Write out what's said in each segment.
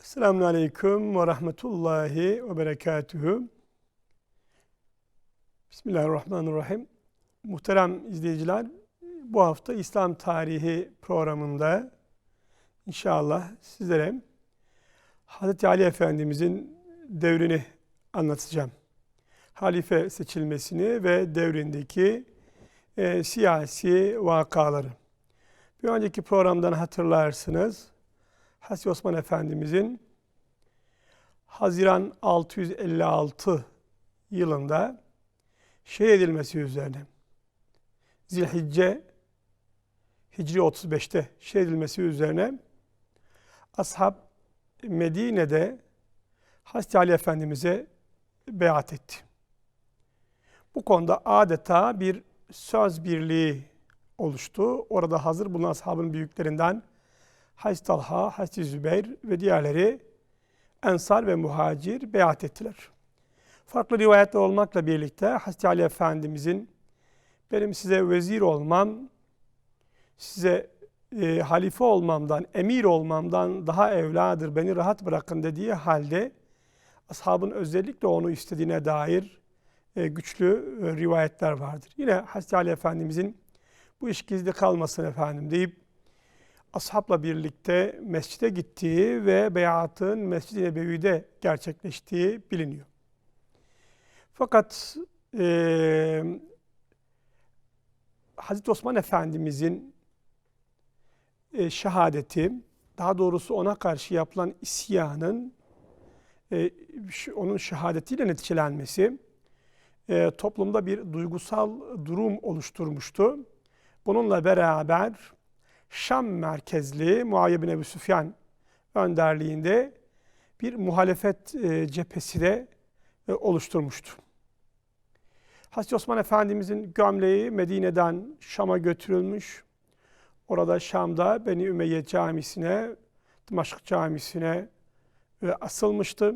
Selamun Aleyküm ve Rahmetullahi ve Berekatühü. Bismillahirrahmanirrahim. Muhterem izleyiciler, bu hafta İslam tarihi programında inşallah sizlere Hz. Ali Efendimizin devrini anlatacağım. Halife seçilmesini ve devrindeki siyasi vakaları. Bir önceki programdan hatırlarsınız. Hazreti Osman Efendimizin Haziran 656 yılında şehit edilmesi üzerine, Zilhicce Hicri 35'te şehit edilmesi üzerine ashab Medine'de Hazreti Ali Efendimiz'e beyat etti. Bu konuda adeta bir söz birliği oluştu. Orada hazır bulunan ashabın büyüklerinden Hazreti Talha, Hazreti Zübeyir ve diğerleri Ensar ve Muhacir beyat ettiler. Farklı rivayetler olmakla birlikte Hazreti Ali Efendimizin benim size vezir olmam, size halife olmamdan, emir olmamdan daha evladır, beni rahat bırakın dediği halde ashabın özellikle onu istediğine dair güçlü rivayetler vardır. Yine Hazreti Ali Efendimizin bu iş gizli kalmasın efendim deyip ashabla birlikte mescide gittiği ve beyatın Mescid-i Nebevi'de gerçekleştiği biliniyor. Fakat Hazreti Osman Efendimizin şehadeti, daha doğrusu ona karşı yapılan isyanın onun şehadetiyle neticelenmesi toplumda bir duygusal durum oluşturmuştu. Bununla beraber Şam merkezli Muaviye bin Ebu Süfyan önderliğinde bir muhalefet cephesi de oluşturmuştu. Hazreti Osman Efendimizin gömleği Medine'den Şam'a götürülmüş. Orada Şam'da Beni Ümeyye Camisi'ne, Dımaşık Camisi'ne asılmıştı.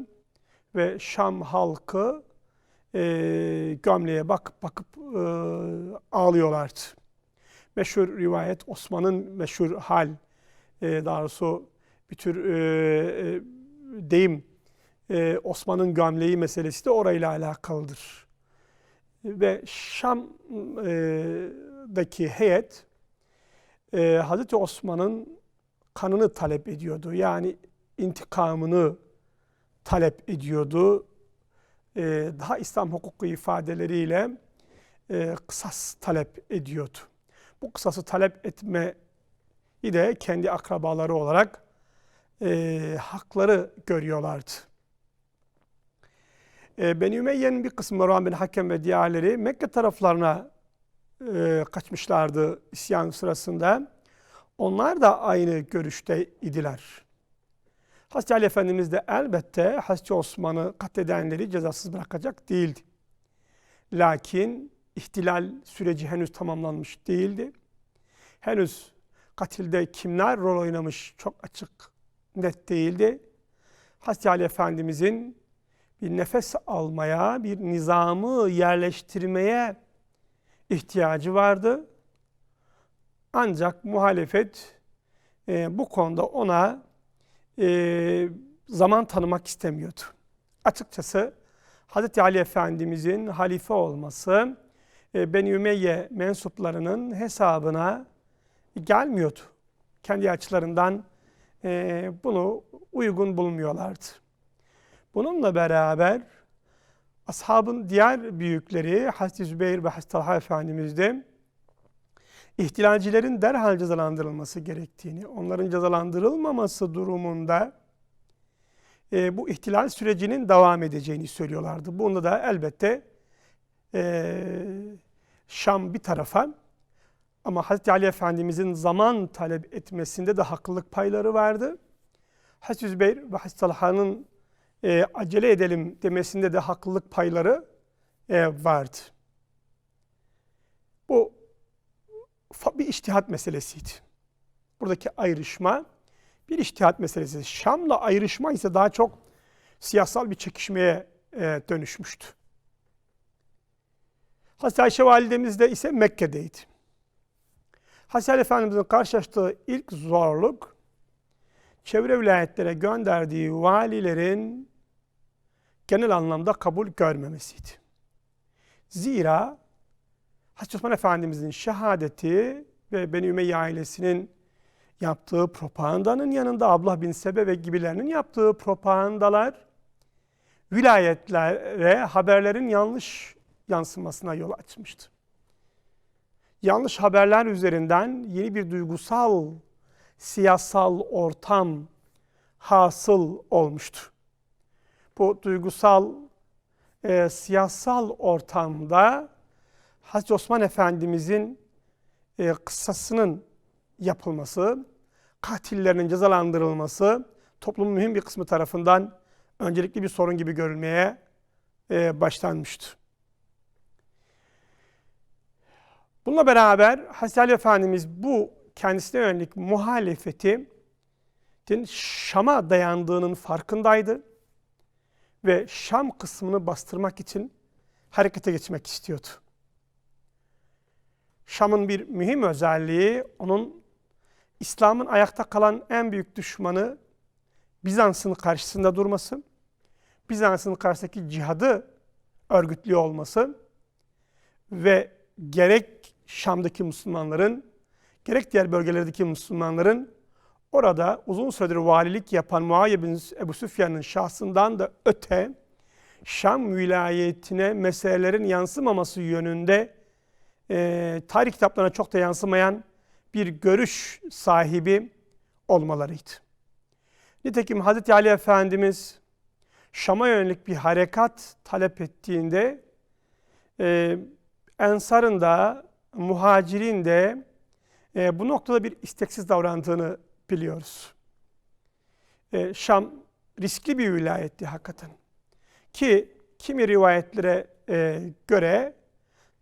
Ve Şam halkı gömleğe bakıp ağlıyorlardı. Meşhur rivayet, Osman'ın meşhur hal, daha doğrusu bir tür deyim, Osman'ın gömleği meselesi de orayla alakalıdır. Ve Şam'daki heyet Hazreti Osman'ın kanını talep ediyordu. Yani intikamını talep ediyordu. Daha İslam hukuku ifadeleriyle kısas talep ediyordu. Bu kısası talep etmeyi de kendi akrabaları olarak hakları görüyorlardı. Beni Ümeyye'nin bir kısmı Marvan bin Hakem ve diğerleri Mekke taraflarına kaçmışlardı isyan sırasında. Onlar da aynı görüşte idiler. Hazreti Ali Efendimiz de elbette Hazreti Osman'ı katledenleri cezasız bırakacak değildi. Lakin ihtilal süreci henüz tamamlanmış değildi. Henüz katilde kimler rol oynamış çok açık, net değildi. Hazreti Ali Efendimizin bir nefes almaya, bir nizamı yerleştirmeye ihtiyacı vardı. Ancak muhalefet bu konuda ona zaman tanımak istemiyordu. Açıkçası Hazreti Ali Efendimizin halife olması Beni Ümeyye mensuplarının hesabına gelmiyordu. Kendi açılarından bunu uygun bulmuyorlardı. Bununla beraber ashabın diğer büyükleri Hazreti Zübeyir ve Hazreti Talha Efendimiz de ihtilalcilerin derhal cezalandırılması gerektiğini, onların cezalandırılmaması durumunda bu ihtilal sürecinin devam edeceğini söylüyorlardı. Bunda da elbette Şam bir tarafa ama Hazreti Ali Efendimizin zaman talep etmesinde de haklılık payları vardı. Hazreti Zübeyir ve Hazreti Talha'nın acele edelim demesinde de haklılık payları vardı. Bu bir içtihat meselesiydi. Buradaki ayrışma bir içtihat meselesi. Şam'la ayrışma ise daha çok siyasal bir çekişmeye dönüşmüştü. Hazreti Ayşe validemiz de ise Mekke'deydi. Hazreti Ali Efendimiz'in karşılaştığı ilk zorluk çevre vilayetlere gönderdiği valilerin genel anlamda kabul görmemesiydi. Zira Hazreti Osman Efendimizin şehadeti ve Beni Ümeyye ailesinin yaptığı propagandanın yanında Abdullah bin Sebe ve gibilerinin yaptığı propagandalar vilayetlere haberlerin yanlış yansımasına yol açmıştı. Yanlış haberler üzerinden yeni bir duygusal, siyasal ortam hasıl olmuştu. Bu duygusal, siyasal ortamda Hazreti Osman Efendimizin kıssasının yapılması, katillerinin cezalandırılması toplumun mühim bir kısmı tarafından öncelikli bir sorun gibi görülmeye başlanmıştı. Bununla beraber Hazreti Ali Efendimiz bu kendisine yönelik muhalefetin Şam'a dayandığının farkındaydı ve Şam kısmını bastırmak için harekete geçmek istiyordu. Şam'ın bir mühim özelliği, onun İslam'ın ayakta kalan en büyük düşmanı Bizans'ın karşısında durması, Bizans'ın karşısındaki cihadı örgütlüyor olması ve gerek Şam'daki Müslümanların, gerek diğer bölgelerdeki Müslümanların orada uzun süredir valilik yapan Muaviye bin Ebu Süfyan'ın şahsından da öte Şam vilayetine meselelerin yansımaması yönünde tarih kitaplarına çok da yansımayan bir görüş sahibi olmalarıydı. Nitekim Hazreti Ali Efendimiz Şam'a yönelik bir harekat talep ettiğinde Ensar'ın da Muhacir'in de bu noktada bir isteksiz davrandığını biliyoruz. Şam riskli bir vilayetti hakikaten. Ki kimi rivayetlere göre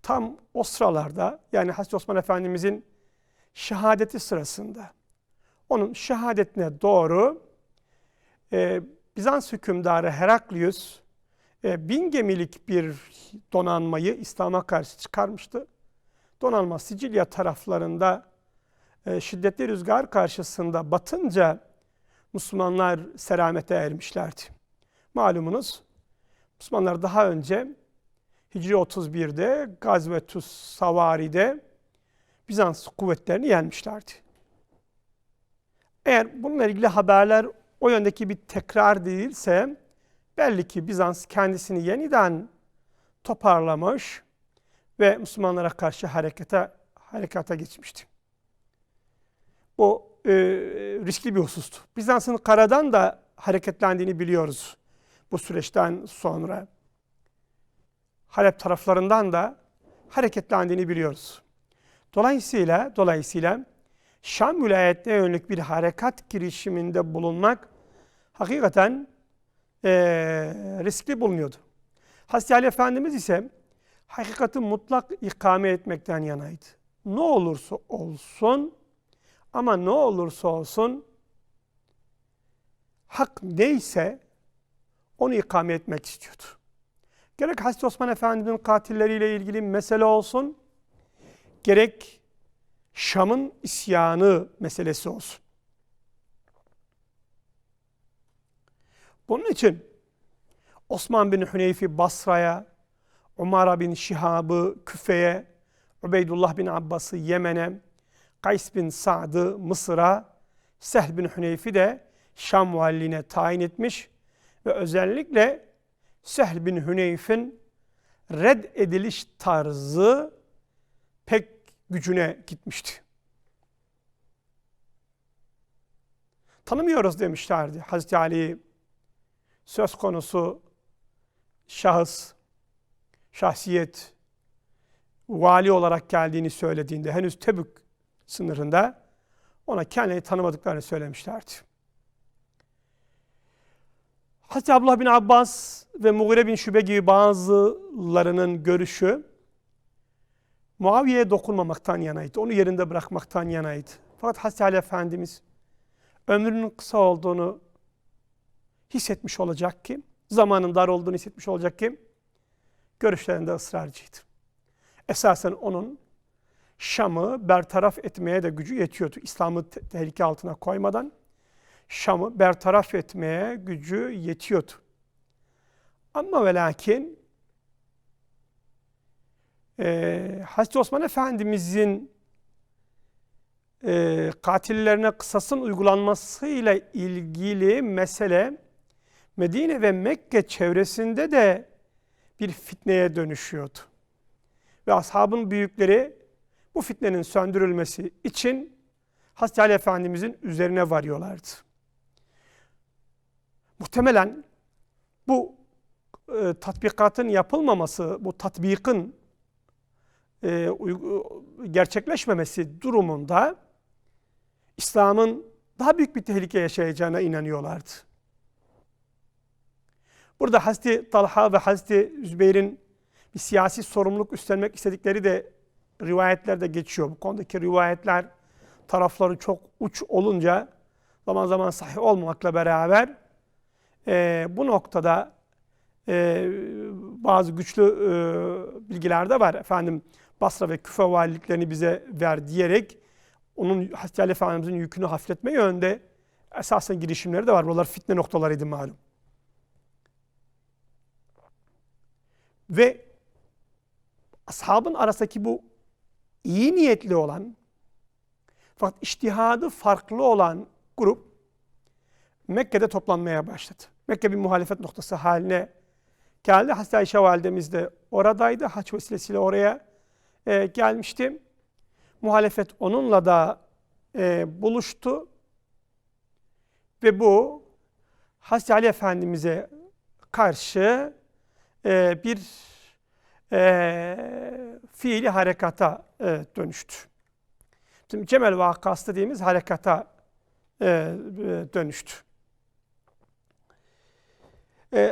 tam o sıralarda, yani Hazreti Osman Efendimizin şehadeti sırasında, onun şehadetine doğru Bizans hükümdarı Heraklius 1000 gemilik bir donanmayı İslam'a karşı çıkarmıştı. Donanma Sicilya taraflarında şiddetli rüzgar karşısında batınca Müslümanlar selamete ermişlerdi. Malumunuz Müslümanlar daha önce Hicri 31'de Gazvetü's Savari'de Bizans kuvvetlerini yenmişlerdi. Eğer bununla ilgili haberler o yöndeki bir tekrar değilse belli ki Bizans kendisini yeniden toparlamış ve Müslümanlara karşı harekata geçmişti. Bu riskli bir husustu. Bizans'ın karadan da hareketlendiğini biliyoruz bu süreçten sonra. Halep taraflarından da hareketlendiğini biliyoruz. Dolayısıyla Şam vilayetine yönelik bir harekat girişiminde bulunmak hakikaten riskli bulunuyordu. Hazreti Ali Efendimiz ise hakikati mutlak ikame etmekten yanaydı. Ne olursa olsun, ama ne olursa olsun hak neyse onu ikame etmek istiyordu. Gerek Hazreti Osman Efendimiz'in katilleriyle ilgili mesele olsun, gerek Şam'ın isyanı meselesi olsun. Bunun için Osman bin Hüneyfi Basra'ya, Umar bin Şihab'ı Küfe'ye, Ubeydullah bin Abbas'ı Yemen'e, Kays bin Sa'd'ı Mısır'a, Sehl bin Hüneyfi de Şam valiliğine tayin etmiş ve özellikle Sehl bin Hüneyf'in red ediliş tarzı pek gücüne gitmişti. Tanımıyoruz demişlerdi Hazreti Ali. Söz konusu şahıs, şahsiyet, vali olarak geldiğini söylediğinde henüz Tebük sınırında ona kendini tanımadıklarını söylemişlerdi. Hazreti Abdullah bin Abbas ve Mughire bin Şube gibi bazılarının görüşü Muaviye'ye dokunmamaktan yanaydı. Onu yerinde bırakmaktan yanaydı. Fakat Hazreti Ali Efendimiz ömrünün kısa olduğunu hissetmiş olacak ki, zamanın dar olduğunu hissetmiş olacak ki, görüşlerinde ısrarcıydı. Esasen onun Şam'ı bertaraf etmeye de gücü yetiyordu. İslam'ı tehlike altına koymadan, Şam'ı bertaraf etmeye gücü yetiyordu. Ama ve lakin Hazreti Osman Efendimizin katillerine kısasın uygulanmasıyla ilgili mesele Medine ve Mekke çevresinde de bir fitneye dönüşüyordu. Ve ashabın büyükleri bu fitnenin söndürülmesi için Hazreti Ali Efendimizin üzerine varıyorlardı. Muhtemelen bu tatbikatın yapılmaması, bu tatbikin gerçekleşmemesi durumunda İslam'ın daha büyük bir tehlike yaşayacağına inanıyorlardı. Burada Hazreti Talha ve Hazreti Zübeyir'in bir siyasi sorumluluk üstlenmek istedikleri de rivayetlerde geçiyor. Bu konudaki rivayetler tarafları çok uç olunca zaman zaman sahih olmamakla beraber bu noktada bazı güçlü bilgiler de var. Efendim Basra ve Küfe valiliklerini bize ver diyerek onun Hazreti Ali Efendimiz'in yükünü hafifletme yönünde esasen girişimleri de var. Buralar fitne noktalarıydı malum. Ve ashabın arasındaki bu iyi niyetli olan fakat içtihadı farklı olan grup Mekke'de toplanmaya başladı. Mekke bir muhalefet noktası haline geldi. Hazreti Ayşe validemiz de oradaydı. Haç vesilesiyle oraya gelmişti. Muhalefet onunla da buluştu. Ve bu Hazreti Ali Efendimiz'e karşı bir fiili harekata dönüştü. Şimdi Cemel vakası dediğimiz harekata dönüştü.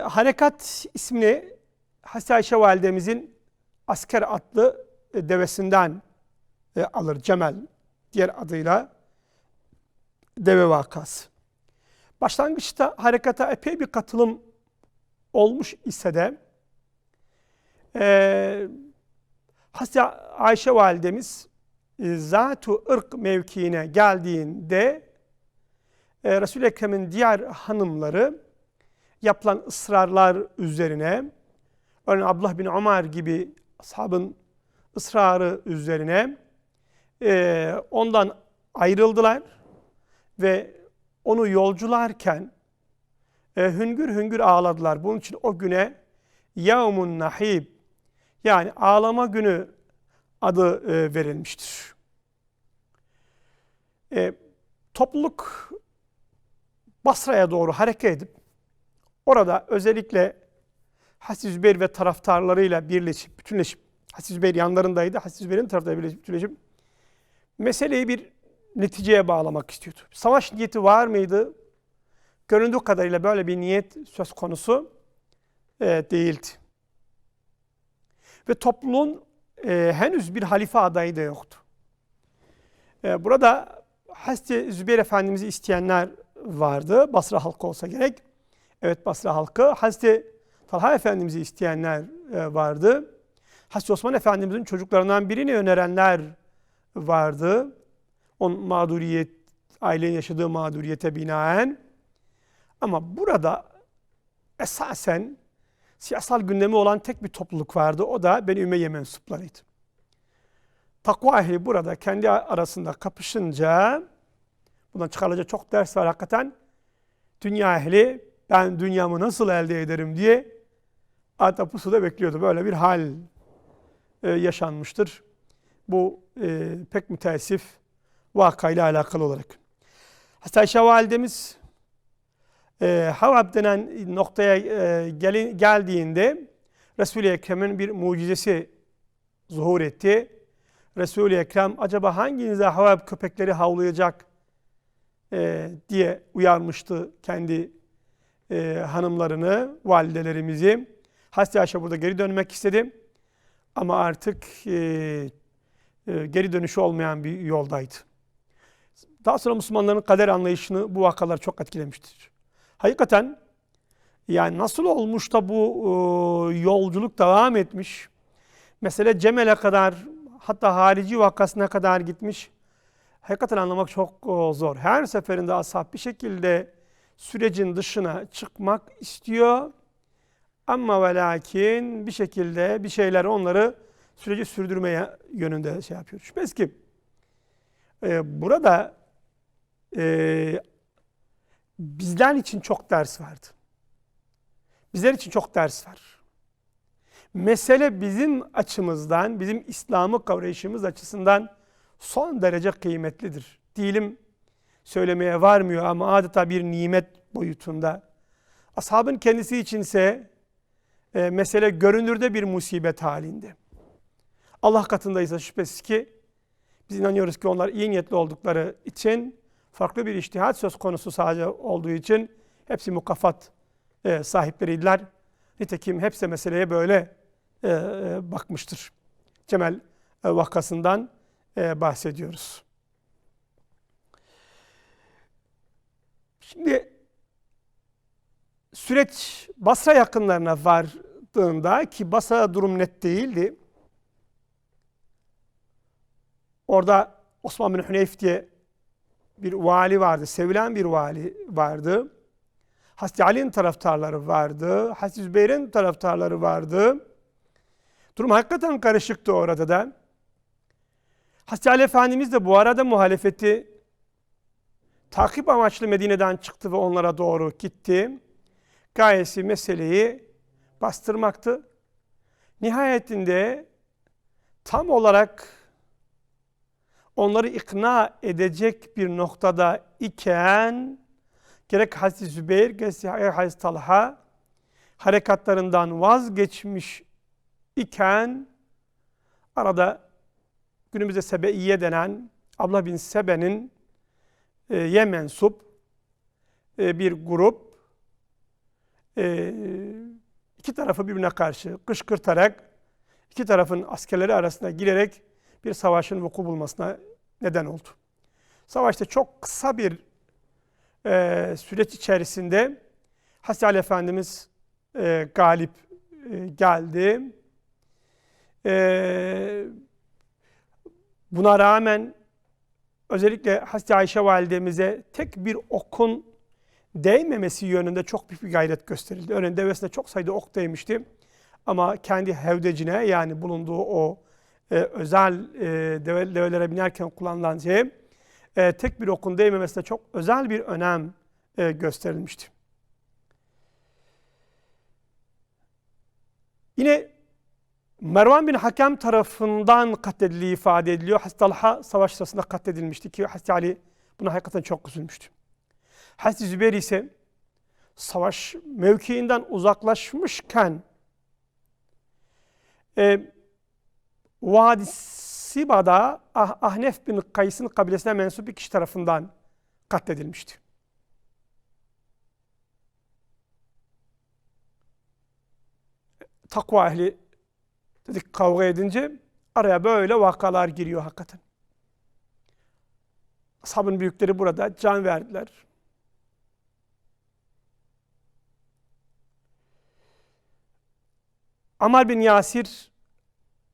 Harekat ismini Hazreti Ayşe validemizin Asker adlı devesinden alır. Cemel diğer adıyla deve vakası. Başlangıçta harekata epey bir katılım olmuş ise de Hazreti Ayşe validemiz Zat-ı Irk mevkiine geldiğinde Resul-i Ekrem'in diğer hanımları yapılan ısrarlar üzerine, örneğin Abdullah bin Ömer gibi ashabın ısrarı üzerine ondan ayrıldılar ve onu yolcularken hüngür hüngür ağladılar. Bunun için o güne Yevmun Nahib, yani ağlama günü adı verilmiştir. Topluluk Basra'ya doğru hareket edip orada özellikle Hazreti Zübeyir ve taraftarlarıyla bütünleşip, Hazreti Zübeyir yanlarındaydı, Hazreti Zübeyir'in taraftarlarıyla bütünleşip meseleyi bir neticeye bağlamak istiyordu. Savaş niyeti var mıydı? Göründüğü kadarıyla böyle bir niyet söz konusu değildi. Ve topluluğun henüz bir halife adayı da yoktu. Burada Hazreti Zübeyir Efendimiz'i isteyenler vardı. Basra halkı olsa gerek. Evet, Basra halkı. Hazreti Talha Efendimiz'i isteyenler vardı. Hazreti Osman Efendimiz'in çocuklarından birini önerenler vardı. Onun ailenin yaşadığı mağduriyete binaen. Ama burada esasen siyasal gündemi olan tek bir topluluk vardı. O da Beni Ümeyye mensuplarıydı. Takva ehli burada kendi arasında kapışınca, bundan çıkarılacak çok ders var hakikaten. Dünya ehli ben dünyamı nasıl elde ederim diye adeta pusuda bekliyordu. Böyle bir hal yaşanmıştır. Bu pek müteessif vakayla alakalı olarak. Hazreti Ayşe validemiz Havab denen noktaya geldiğinde Resul-i Ekrem'in bir mucizesi zuhur etti. Resul-i Ekrem acaba hanginize Havab köpekleri havlayacak diye uyarmıştı kendi hanımlarını, validelerimizi. Hazreti Ayşe burada geri dönmek istedi. Ama artık geri dönüşü olmayan bir yoldaydı. Daha sonra Müslümanların kader anlayışını bu vakalar çok etkilemiştir. Hakikaten yani nasıl olmuş da bu yolculuk devam etmiş, mesele Cemel'e kadar, hatta harici vakasına kadar gitmiş. hakikaten anlamak çok zor. Her seferinde ashab bir şekilde sürecin dışına çıkmak istiyor. Ama ve lakin bir şekilde bir şeyler onları süreci sürdürmeye yönünde şey yapıyor. Şüphesiz ki burada bizler için çok ders vardı. Bizler için çok ders var. Mesele bizim açımızdan, bizim İslam'ı kavrayışımız açısından son derece kıymetlidir. Dilim söylemeye varmıyor ama adeta bir nimet boyutunda. Ashabın kendisi içinse mesele görünürde bir musibet halinde. Allah katındaysa şüphesiz ki biz inanıyoruz ki onlar iyi niyetli oldukları için, farklı bir içtihat söz konusu sadece olduğu için hepsi mukafat sahipleriydiler. Nitekim hepsi meseleye böyle bakmıştır. Cemel vakasından bahsediyoruz. Şimdi süreç Basra yakınlarına vardığında, ki Basra durum net değildi. Orada Osman bin Huneyf diye bir vali vardı, sevilen bir vali vardı. Hazreti Ali'nin taraftarları vardı, Hazreti Zübeyir'in taraftarları vardı. Durum hakikaten karışıktı orada da. Hazreti Ali Efendimiz de bu arada muhalefeti takip amaçlı Medine'den çıktı ve onlara doğru gitti. Gayesi meseleyi bastırmaktı. Nihayetinde tam olarak onları ikna edecek bir noktada iken gerek Hazreti Zübeyir, gerek Hazreti Talha harekatlarından vazgeçmiş iken arada günümüzde Sebeiye denen Abdullah bin Sebe'nin mensup bir grup iki tarafı birbirine karşı kışkırtarak iki tarafın askerleri arasında girerek bir savaşın vuku bulmasına neden oldu. Savaşta çok kısa bir süreç içerisinde Hazreti Ali Efendimiz galip geldi. Buna rağmen özellikle Hazreti Ayşe validemize tek bir okun değmemesi yönünde çok büyük bir gayret gösterildi. Örneğin devesine çok sayıda ok değmişti. Ama kendi hevdecine, yani bulunduğu o özel develere binerken kullanılan tek bir okun değmemesine çok özel bir önem gösterilmişti. Yine Mervan bin Hakem tarafından katledildiği ifade ediliyor. Hazreti Talha savaş sırasında katledilmişti ki Hazreti Ali buna hakikaten çok üzülmüştü. Hazreti Zübeyir ise savaş mevkiinden uzaklaşmışken Vadi Siba'da Ahnef bin Kays'ın kabilesine mensup bir kişi tarafından katledilmişti. Takva ehli dedik kavga edince araya böyle vakalar giriyor hakikaten. Ashabın büyükleri burada can verdiler. Ammar bin Yasir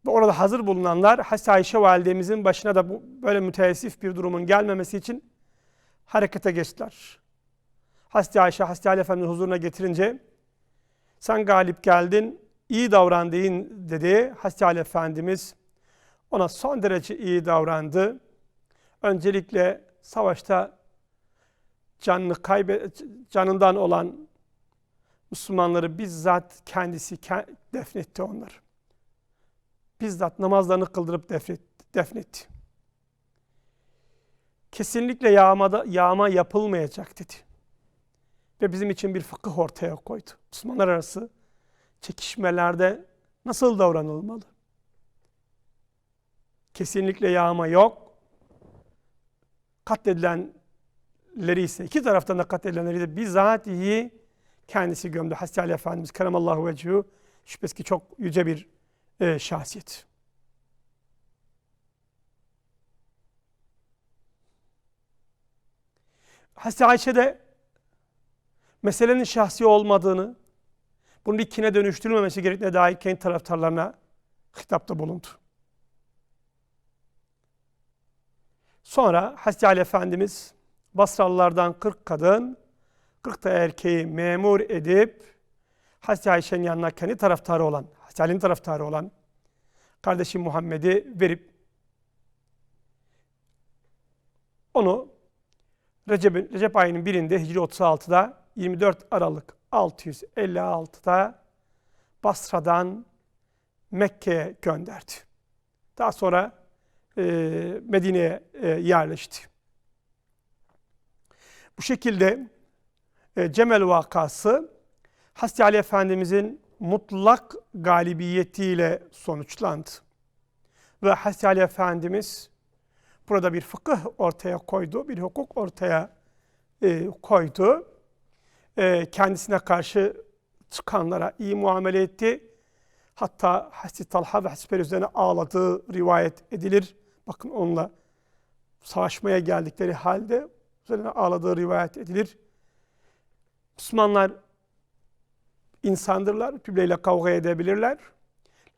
ve orada hazır bulunanlar Hazreti Ayşe validemizin başına da böyle müteessif bir durumun gelmemesi için harekete geçtiler. Hazreti Ayşe, Hazreti Ali Efendimiz huzuruna getirince sen galip geldin, iyi davrandın dedi. Hazreti Ali Efendimiz ona son derece iyi davrandı. Öncelikle savaşta canından olan Müslümanları bizzat kendisi defnetti onları. Bizzat namazlarını kıldırıp defnetti. Kesinlikle yağma yapılmayacak dedi. Ve bizim için bir fıkıh ortaya koydu. Müslümanlar arası çekişmelerde nasıl davranılmalı? Kesinlikle yağma yok. Katledilenleri ise, iki taraftan da katledilenleri de bizatihi kendisi gömdü. Hazreti Ali Efendimiz keremallahu vecehu şüphesiz ki çok yüce bir şahsiyet. Hazreti Ayşe de meselenin şahsi olmadığını, bunun bir kine dönüştürülmemesi gerektiğine dair kendi taraftarlarına hitapta bulundu. Sonra Hazreti Ali Efendimiz Basralılardan 40 kadın, 40 da erkeği memur edip Hazreti Ayşe'nin yanına kendi taraftarı olan, Hazreti Ali'nin taraftarı olan kardeşi Muhammed'i verip onu Recep ayının birinde Hicri 36'da 24 Aralık 656'da Basra'dan Mekke'ye gönderdi. Daha sonra Medine'ye yerleşti. Bu şekilde Cemel vakası Hazreti Ali Efendimizin mutlak galibiyetiyle sonuçlandı. Ve Hazreti Ali Efendimiz burada bir fıkıh ortaya koydu, bir hukuk ortaya koydu. Kendisine karşı çıkanlara iyi muamele etti. Hatta Hazreti Talha ve Hazreti üzerine ağladığı rivayet edilir. Bakın onunla savaşmaya geldikleri halde üzerine ağladığı rivayet edilir. Müslümanlar insandırlar, birbirleriyle kavga edebilirler.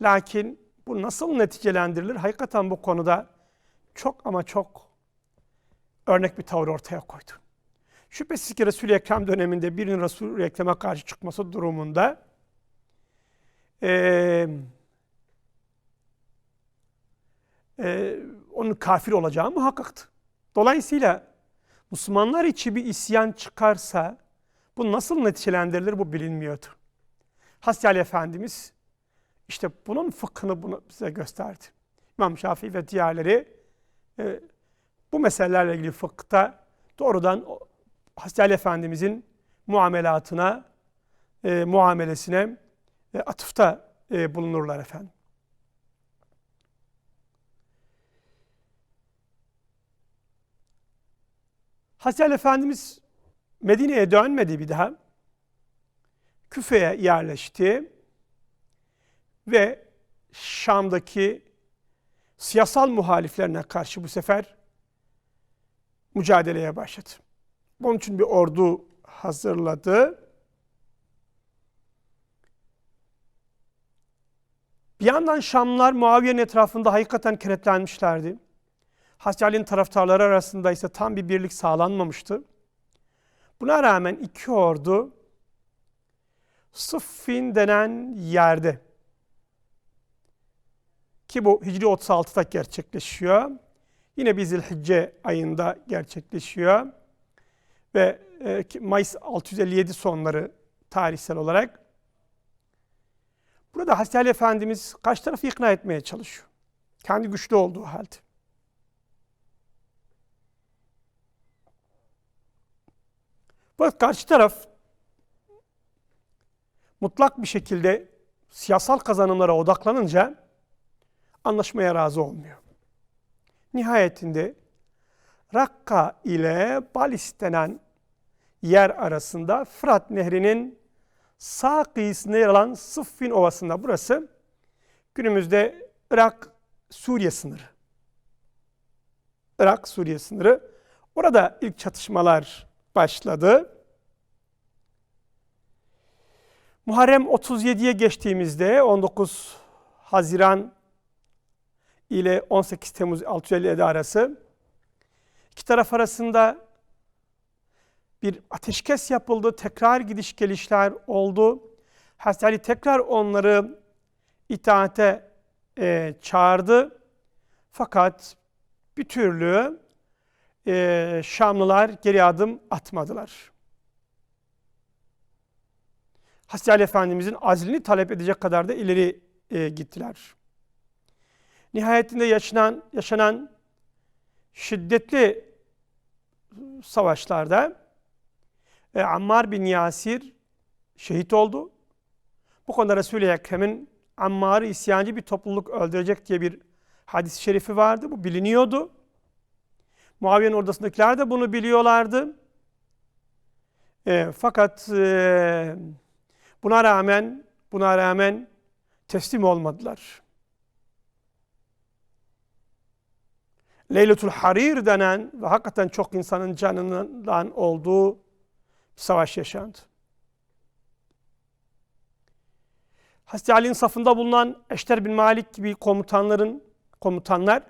Lakin bu nasıl neticelendirilir? Hakikaten bu konuda çok ama çok örnek bir tavır ortaya koydu. Şüphesiz ki Resul-i Ekrem döneminde birinin Resul-i Ekrem'e karşı çıkması durumunda onun kafir olacağı muhakkaktı. Dolayısıyla Müslümanlar içi bir isyan çıkarsa bu nasıl neticelendirilir bu bilinmiyordu. Hazreti Ali Efendimiz işte bunun fıkhını bize gösterdi. İmam Şafii ve diğerleri bu meselelerle ilgili fıkhta doğrudan Hazreti Ali Efendimizin muamelatına, muamelesine atıfta bulunurlar efendim. Hazreti Ali Efendimiz Medine'ye dönmedi bir daha. Küfe'ye yerleşti ve Şam'daki siyasal muhaliflerine karşı bu sefer mücadeleye başladı. Bunun için bir ordu hazırladı. Bir yandan Şamlılar Muaviye'nin etrafında hakikaten kenetlenmişlerdi. Hazreti Ali'nin taraftarları arasında ise tam bir birlik sağlanmamıştı. Buna rağmen iki ordu Sıffin denen yerde, ki bu Hicri 36'da gerçekleşiyor. Yine bir Zilhicce ayında gerçekleşiyor. Ve Mayıs 657 sonları tarihsel olarak. Burada Hazreti Ali Efendimiz karşı tarafı ikna etmeye çalışıyor. Kendi güçlü olduğu halde. Fakat karşı taraf mutlak bir şekilde siyasal kazanımlara odaklanınca anlaşmaya razı olmuyor. Nihayetinde Rakka ile Balis denen yer arasında Fırat Nehri'nin sağ kıyısında yer alan Sıffin Ovası'nda, burası günümüzde Irak-Suriye sınırı. Irak-Suriye sınırı. Orada ilk çatışmalar başladı. Muharrem 37'ye geçtiğimizde 19 Haziran ile 18 Temmuz 657 arası iki taraf arasında bir ateşkes yapıldı. Tekrar gidiş gelişler oldu. Hazreti Ali tekrar onları itaate çağırdı. Fakat bir türlü Şamlılar geri adım atmadılar. Hazreti Ali Efendimizin azlini talep edecek kadar da ileri gittiler. Nihayetinde yaşanan şiddetli savaşlarda Ammar bin Yasir şehit oldu. Bu konuda Resul-i Ekrem'in Ammar'ı isyancı bir topluluk öldürecek diye bir hadis-i şerifi vardı. Bu biliniyordu. Muaviye'nin ordusundakiler de bunu biliyorlardı. Fakat buna rağmen teslim olmadılar. Leyletul Harir denen ve hakikaten çok insanın canından olduğu bir savaş yaşandı. Hazreti Ali'nin safında bulunan Eşter bin Malik gibi komutanlar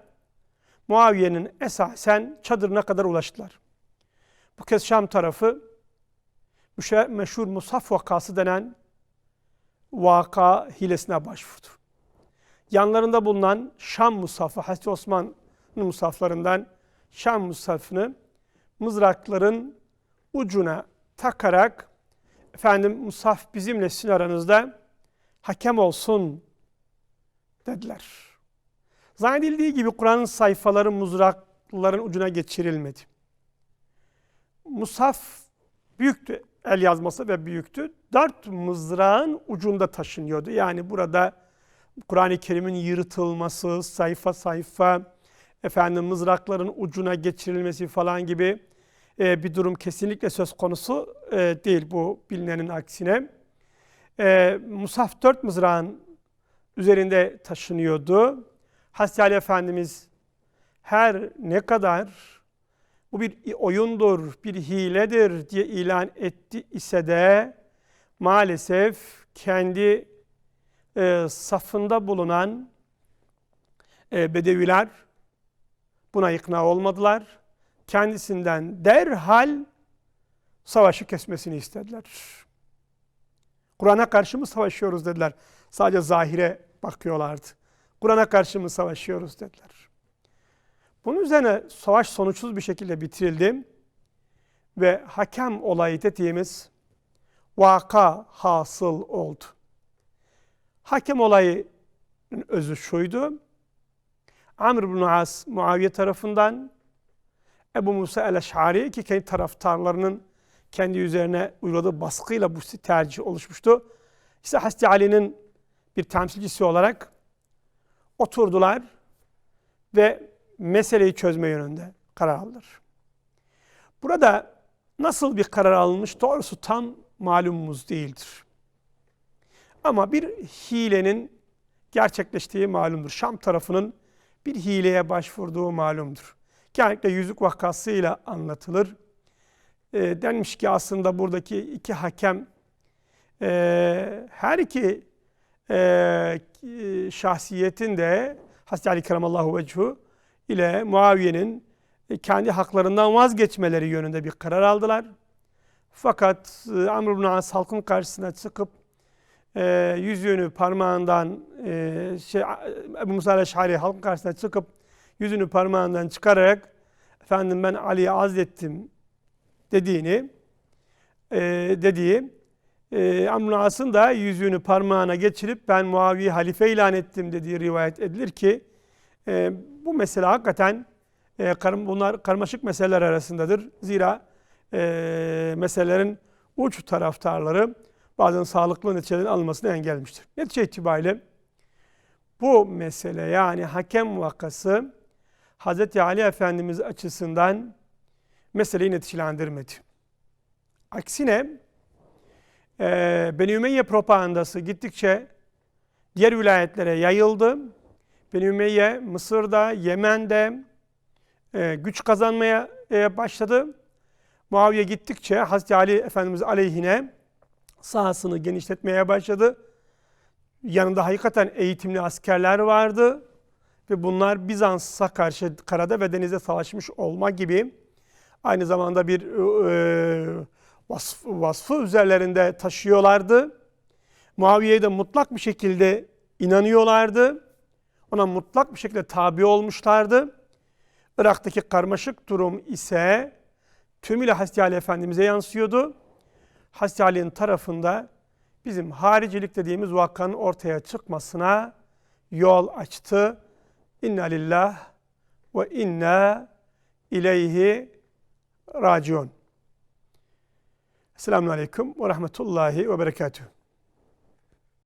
Muaviye'nin esasen çadırına kadar ulaştılar. Bu kez Şam tarafı meşhur Musaf vakası denen vaka hilesine başvurdu. Yanlarında bulunan Şam Musafı, Hazreti Osman'ın musaflarından Şam Musafını mızrakların ucuna takarak Musaf bizimle sizin aranızda hakem olsun dediler. Zannedildiği gibi Kur'an'ın sayfaları mızrakların ucuna geçirilmedi. Musaf büyüktü, el yazması ve büyüktü. 4 mızrağın ucunda taşınıyordu. Yani burada Kur'an-ı Kerim'in yırtılması, sayfa sayfa, mızrakların ucuna geçirilmesi falan gibi bir durum kesinlikle söz konusu değil, bu bilinenin aksine. Musaf 4 mızrağın üzerinde taşınıyordu. Hazreti Ali Efendimiz her ne kadar bu bir oyundur, bir hiledir diye ilan etti ise de maalesef kendi safında bulunan Bedeviler buna ikna olmadılar. Kendisinden derhal savaşı kesmesini istediler. Kur'an'a karşı mı savaşıyoruz dediler. Sadece zahire bakıyorlardı. Kur'an'a karşı mı savaşıyoruz dediler. Bunun üzerine savaş sonuçsuz bir şekilde bitirildi ve hakem olayı dediğimiz vaka hasıl oldu. Hakem olayının özü şuydu: Amr ibn As Muaviye tarafından, Ebu Musa el-Eş'ari ki kendi taraftarlarının kendi üzerine uyguladığı baskıyla bu tercih oluşmuştu. İşte Hazreti Ali'nin bir temsilcisi olarak oturdular ve meseleyi çözme yönünde karar aldılar. Burada nasıl bir karar alınmış doğrusu tam malumumuz değildir. Ama bir hilenin gerçekleştiği malumdur. Şam tarafının bir hileye başvurduğu malumdur. Genellikle yüzük vakasıyla anlatılır. Denmiş ki aslında buradaki iki hakem her iki şahsiyetin de Hazreti Ali Keramallahu Vecehu ile Muaviye'nin kendi haklarından vazgeçmeleri yönünde bir karar aldılar. Fakat Amr ibn As halkın karşısına çıkıp yüzüğünü parmağından Ebu Musa el-Eş'ari halkın karşısına çıkıp yüzünü parmağından çıkararak ben Ali'ye azlettim dediği Amr ibn As'ın da yüzüğünü parmağına geçirip ben Muaviye'yi halife ilan ettim dediği rivayet edilir ki bu mesele hakikaten bunlar karmaşık meseleler arasındadır. Zira meselelerin uç taraftarları bazen sağlıklı neticelerin alınmasını engellemiştir. Netice itibariyle bu mesele, yani hakem vakası, Hz. Ali Efendimiz açısından meseleyi neticelendirmedi. Aksine Beni Ümeyye propagandası gittikçe diğer vilayetlere yayıldı. Beni Ümeyye Mısır'da, Yemen'de güç kazanmaya başladı. Muaviye gittikçe Hz. Ali Efendimiz aleyhine sahasını genişletmeye başladı. Yanında hakikaten eğitimli askerler vardı ve bunlar Bizans'a karşı karada ve denizde savaşmış olma gibi aynı zamanda bir vasfı üzerlerinde taşıyorlardı. Muaviye'ye de mutlak bir şekilde inanıyorlardı. Ona mutlak bir şekilde tabi olmuşlardı. Irak'taki karmaşık durum ise tümüyle Hazreti Ali Efendimiz'e yansıyordu. Hazreti Ali'nin tarafında bizim haricilik dediğimiz vakanın ortaya çıkmasına yol açtı. İnna lillah ve inna ileyhi raciun. Esselamun Aleyküm ve Rahmetullahi ve Berekatuhu.